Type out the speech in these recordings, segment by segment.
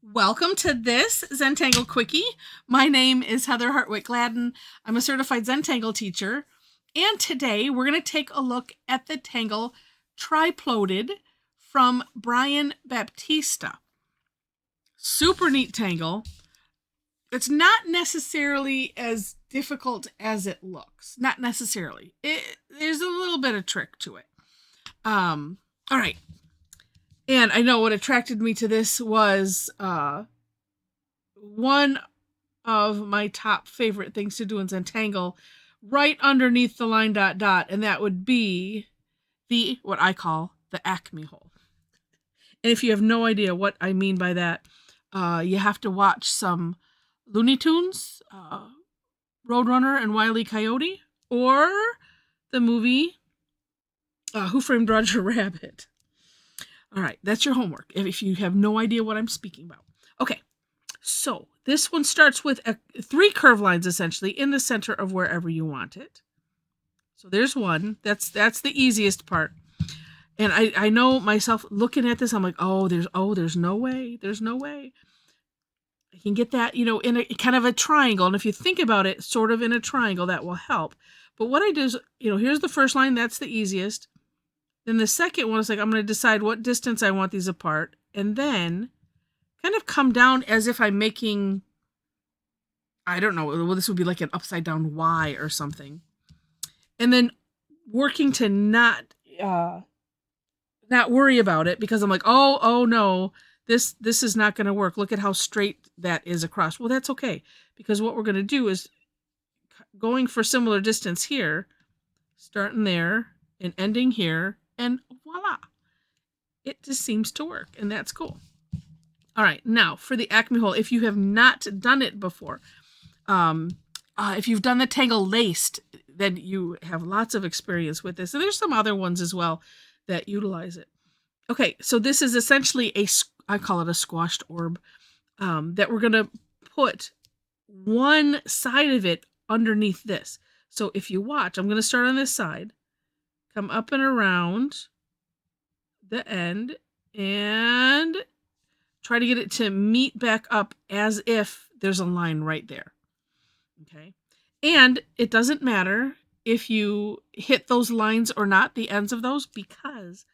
Welcome to this Zentangle Quickie. My name is Heather Hartwick Gladden. I'm a certified Zentangle teacher. And today we're going to take a look at the tangle Triploded from Brian Baptista. Super neat tangle. It's not necessarily as difficult as it looks. Not necessarily. There's a little bit of trick to it. All right. And I know what attracted me to this was one of my top favorite things to do in Zentangle, right underneath the line ... and that would be what I call the Acme hole. And if you have no idea what I mean by that, you have to watch some Looney Tunes, Roadrunner and Wile E. Coyote, or the movie Who Framed Roger Rabbit. All right, that's your homework if you have no idea what I'm speaking about. Okay, so this one starts with 3 curved lines essentially in the center of wherever you want it. So there's one. That's the easiest part. And I know myself looking at this, I'm like, there's no way. There's no way. I can get that, in a kind of a triangle. And if you think about it, sort of in a triangle, that will help. But what I do is, here's the first line. That's the easiest. Then the second one is like, I'm going to decide what distance I want these apart. And then kind of come down as if I'm making, I don't know, well, this would be like an upside down Y or something. And then working to not worry about it, because I'm like, oh no, this is not going to work. Look at how straight that is across. Well, that's okay, because what we're going to do is going for similar distance here, starting there and ending here, and voila, it just seems to work, and that's cool. All right, now for the Acme hole, if you have not done it before, if you've done the tangle laced, then you have lots of experience with this, and there's some other ones as well that utilize it. Okay, so this is essentially I call it a squashed orb, that we're going to put one side of it underneath this. So if you watch, I'm going to start on this side, come up and around the end, and try to get it to meet back up as if there's a line right there. Okay. And it doesn't matter if you hit those lines or not, the ends of those, because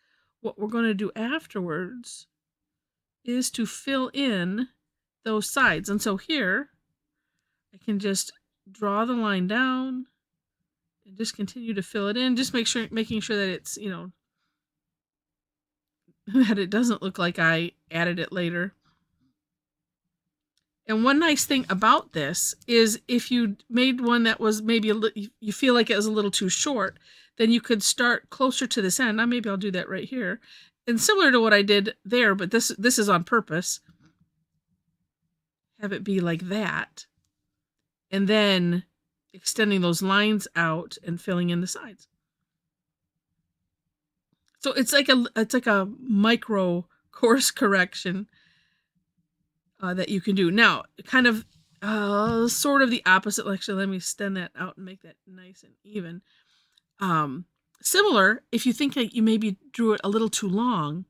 what we're going to do afterwards is to fill in those sides. And so here, I can just draw the line down and just continue to fill it in. Just making sure that it's, that it doesn't look like I added it later. And one nice thing about this is if you made one that was maybe you feel like it was a little too short, then you could start closer to this end. Now maybe I'll do that right here. And similar to what I did there, but this is on purpose. Have it be like that. And then extending those lines out and filling in the sides. So it's like a micro course correction that you can do. Now, kind of sort of the opposite. Actually, let me extend that out and make that nice and even. Similar, if you think that you maybe drew it a little too long,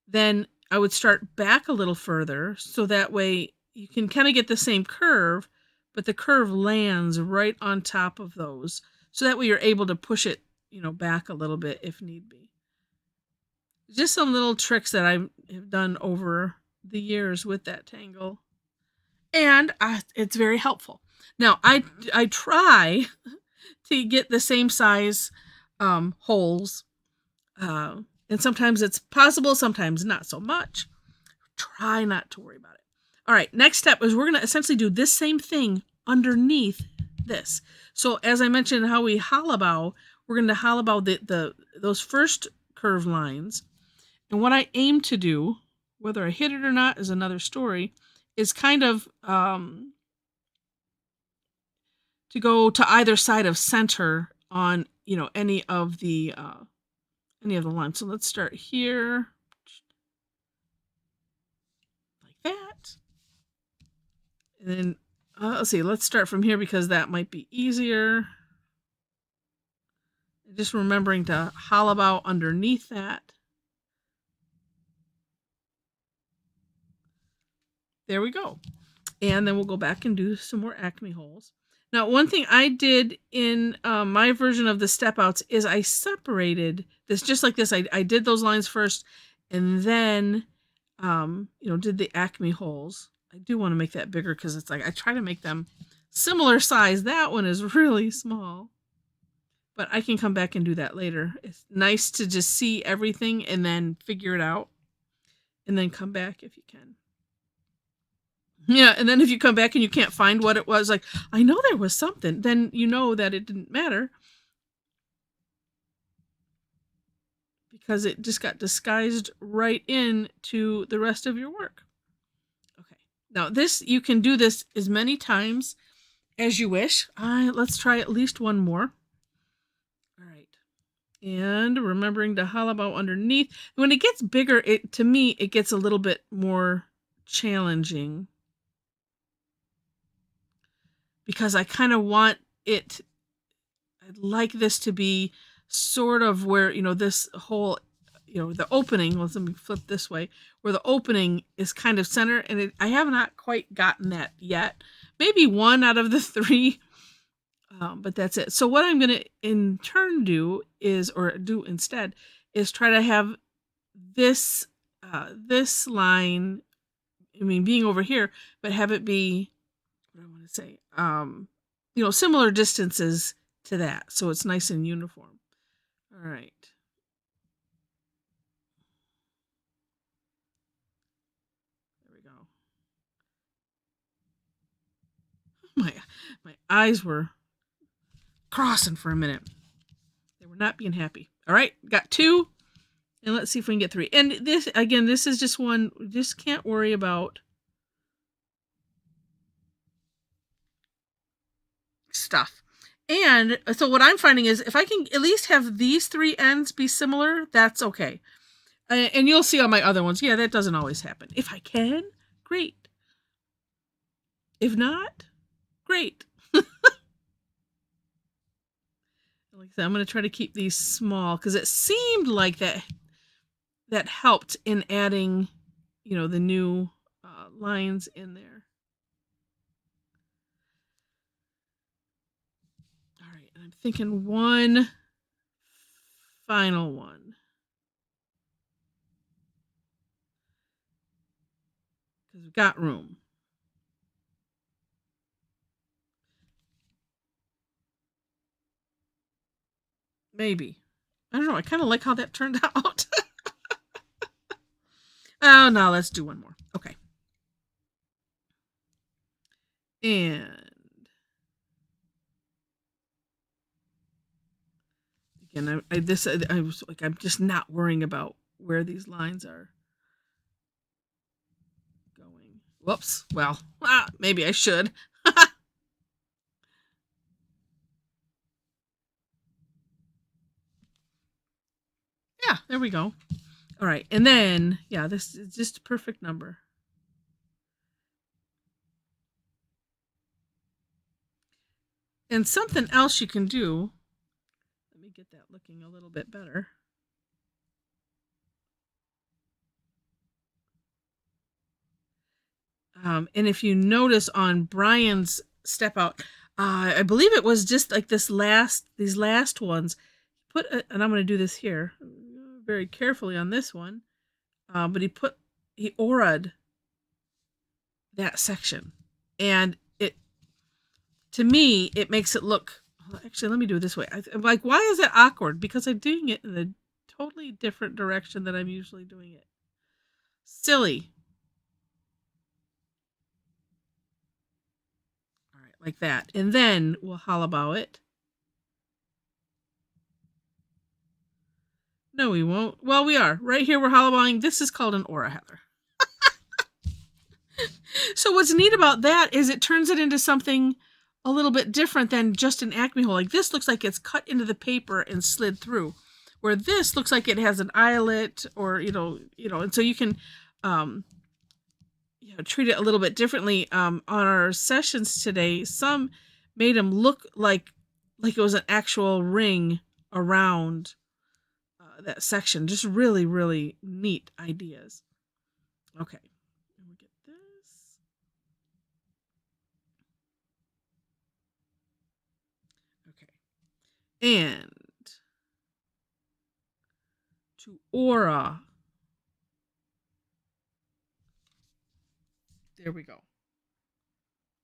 then I would start back a little further, so that way you can kind of get the same curve, but the curve lands right on top of those. So that way you're able to push it, back a little bit if need be. Just some little tricks that I have done over the years with that tangle, and it's very helpful. Now I try to get the same size holes, and sometimes it's possible, sometimes not so much. Try not to worry about it. All right, next step is we're going to essentially do this same thing underneath this. So as I mentioned how we hollow bow, we're going to hollow bow those first curved lines. And what I aim to do, whether I hit it or not is another story, is kind of to go to either side of center on any of the lines. So let's start here like that, and then let's see. Let's start from here because that might be easier. Just remembering to hollow bow underneath that. there we go. And then we'll go back and do some more Acme holes. Now, one thing I did in my version of the step outs is I separated this just like this. I did those lines first and then, did the Acme holes. I do want to make that bigger because it's like I try to make them similar size. That one is really small. But I can come back and do that later. It's nice to just see everything and then figure it out. And then come back if you can. Yeah, and then if you come back and you can't find what it was, like, I know there was something, then you know that it didn't matter. Because it just got disguised right into the rest of your work. Okay, now this, you can do this as many times as you wish. Let's try at least one more. All right. And remembering to hollow out underneath. When it gets bigger, to me, it gets a little bit more challenging. Because I kind of want it, I'd like this to be sort of where, this whole, the opening, let me flip this way, where the opening is kind of center, and I have not quite gotten that yet. Maybe one out of the three, but that's it. So what I'm going to in turn do instead is try to have this line, being over here, but have it be, what I want to say, similar distances to that, so it's nice and uniform. All right. There we go. My eyes were crossing for a minute. They were not being happy. All right, got 2, and let's see if we can get 3. And this, again, this is just one. Just can't worry about stuff. And so what I'm finding is if I can at least have these 3 ends be similar, that's okay. And you'll see on my other ones, yeah, that doesn't always happen. If I can, great. If not, great. Like I said, I'm going to try to keep these small because it seemed like that helped in adding, the new lines in there. All right, and I'm thinking one final one. Because we've got room. Maybe. I don't know. I kind of like how that turned out. Oh, no, let's do one more. Okay. And again, I was like, I'm just not worrying about where these lines are going. Whoops. Well, maybe I should. Yeah, there we go. All right, and then, yeah, this is just a perfect number. And something else you can do, let me get that looking a little bit better. And if you notice on Brian's step out, I believe it was just like these last ones, and I'm going to do this here very carefully on this one, but he aura'd that section, and to me, it makes it look, actually, let me do it this way. I'm like, why is it awkward? Because I'm doing it in a totally different direction than I'm usually doing it. Silly. All right, like that. And then we'll hollow it. No, we won't. Well, we are. Right here, we're hollowing. This is called an aura, Heather. So what's neat about that is it turns it into something a little bit different than just an Acme hole. Like this looks like it's cut into the paper and slid through, where this looks like it has an eyelet, or and so you can treat it a little bit differently. On our sessions today, some made them look like it was an actual ring around that section. Just really, really neat ideas. Okay, we get this. and to aura. There we go.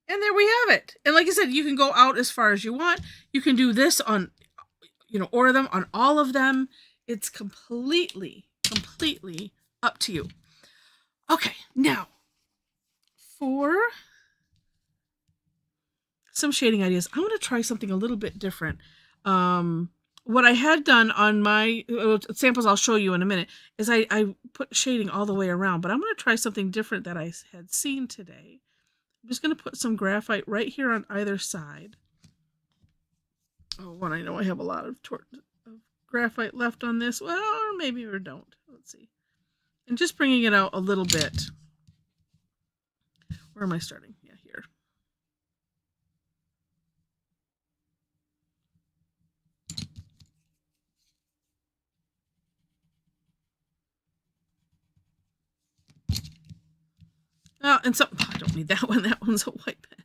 And there we have it. And like I said, you can go out as far as you want. You can do this on, aura them on all of them. It's completely up to you. Okay, now for some shading ideas, I want to try something a little bit different. What I had done on my samples, I'll show you in a minute, is I put shading all the way around, but I'm going to try something different that I had seen today. I'm just going to put some graphite right here on either side. Oh, and I know I have a lot of graphite left on this. Well, or maybe we don't. Let's see. And just bringing it out a little bit. Where am I starting? Yeah, here. Oh, and so I don't need that one. That one's a white pen.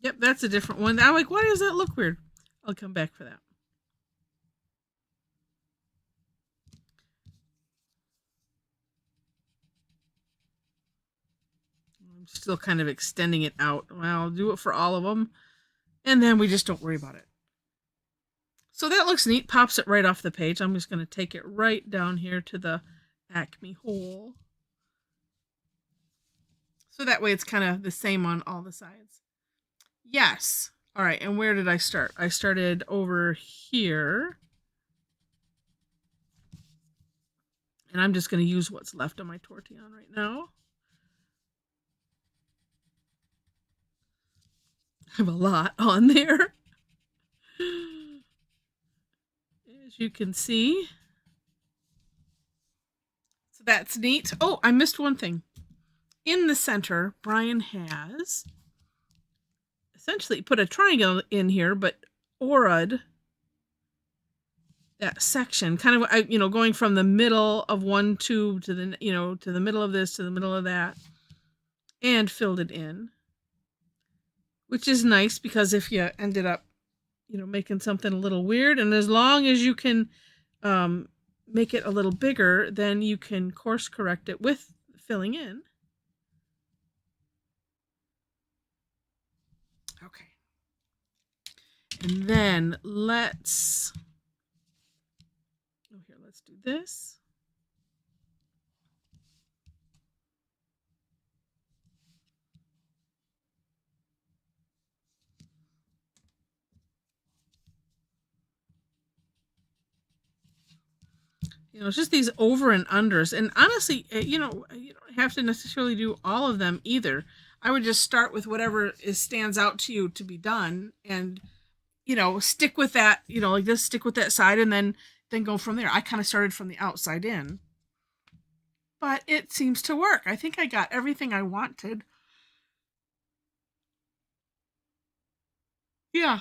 Yep, that's a different one. I'm like, why does that look weird? I'll come back for that. I'm still kind of extending it out. Well, I'll do it for all of them. And then we just don't worry about it. So that looks neat. Pops it right off the page. I'm just going to take it right down here to the Acme hole. So that way it's kind of the same on all the sides. Yes. All right. And where did I start? I started over here. And I'm just going to use what's left on my Tortillion right now. I have a lot on there. As you can see. So that's neat. Oh, I missed one thing. In the center, Brian has essentially put a triangle in here, but aura'd that section, kind of, going from the middle of one tube to the, to the middle of this, to the middle of that, and filled it in, which is nice because if you ended up, making something a little weird, and as long as you can make it a little bigger, then you can course correct it with filling in. Okay. And then let's do this. It's just these over and unders. And honestly, you don't have to necessarily do all of them either. I would just start with whatever stands out to you to be done, and stick with that. Like this, stick with that side, and then go from there. I kind of started from the outside in, but it seems to work. I think I got everything I wanted. Yeah,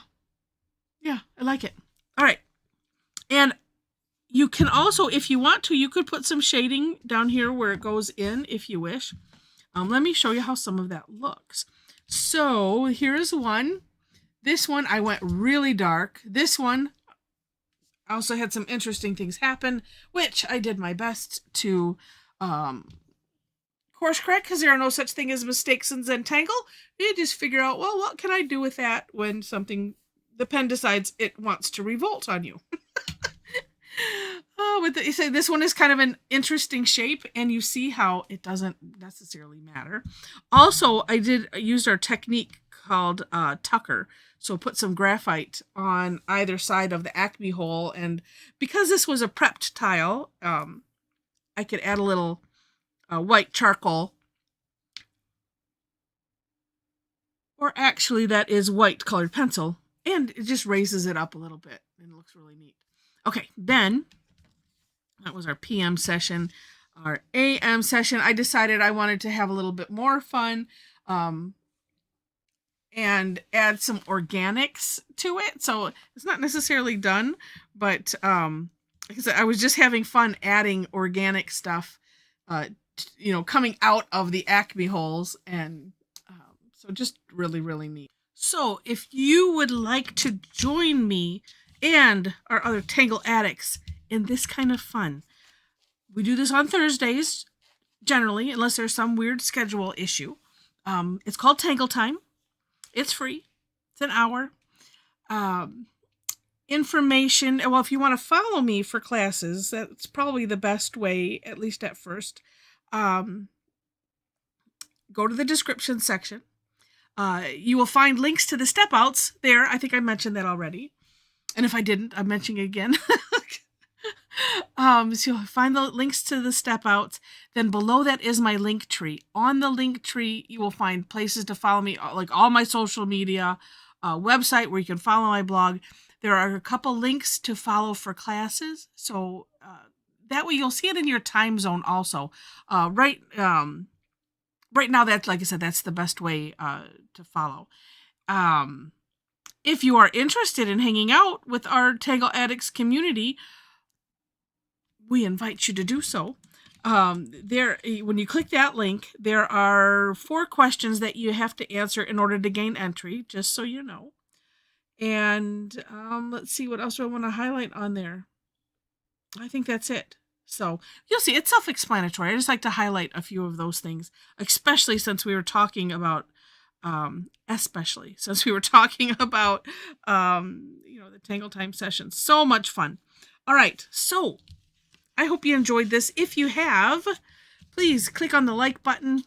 I like it. All right, and you can also, if you want to, you could put some shading down here where it goes in if you wish. Let me show you how some of that looks. So here's one. This one, I went really dark. This one, I also had some interesting things happen, which I did my best to course correct, because there are no such thing as mistakes in Zentangle. You just figure out, well, what can I do with that when the pen decides it wants to revolt on you. Oh, you say this one is kind of an interesting shape, and you see how it doesn't necessarily matter. Also, I used our technique called Tucker. So put some graphite on either side of the Acme hole, and because this was a prepped tile, I could add a little white charcoal. Or actually, that is white colored pencil, and it just raises it up a little bit, and it looks really neat. Okay, then that was our PM session. Our AM session, I decided I wanted to have a little bit more fun and add some organics to it. So it's not necessarily done, but like I said, I was just having fun adding organic stuff coming out of the Acme holes. And so just really, really neat. So if you would like to join me and our other Tangle addicts in this kind of fun, we do this on Thursdays, generally, unless there's some weird schedule issue. It's called Tangle Time. It's free. It's an hour. Information, well, if you want to follow me for classes, that's probably the best way, at least at first. Go to the description section. You will find links to the step outs there. I think I mentioned that already. And if I didn't, I'm mentioning it again. So you'll find the links to the step outs. Then below that is my link tree. On the link tree, you will find places to follow me, like all my social media, website where you can follow my blog. There are a couple links to follow for classes. So that way you'll see it in your time zone also. Right now, that's, like I said, that's the best way to follow. If you are interested in hanging out with our Tangle Addicts community, we invite you to do so. When you click that link, there are 4 questions that you have to answer in order to gain entry, just so you know. And let's see, what else do I want to highlight on there? I think that's it. So you'll see, it's self-explanatory. I just like to highlight a few of those things, especially since we were talking about the Tangle Time sessions. So much fun. All right, so I hope you enjoyed this. If you have, please click on the like button.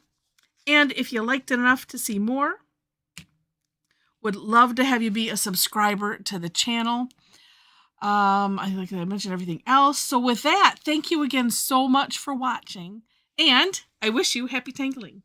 And if you liked it enough to see more, would love to have you be a subscriber to the channel. I mentioned everything else. So with that, thank you again so much for watching. And I wish you happy tangling.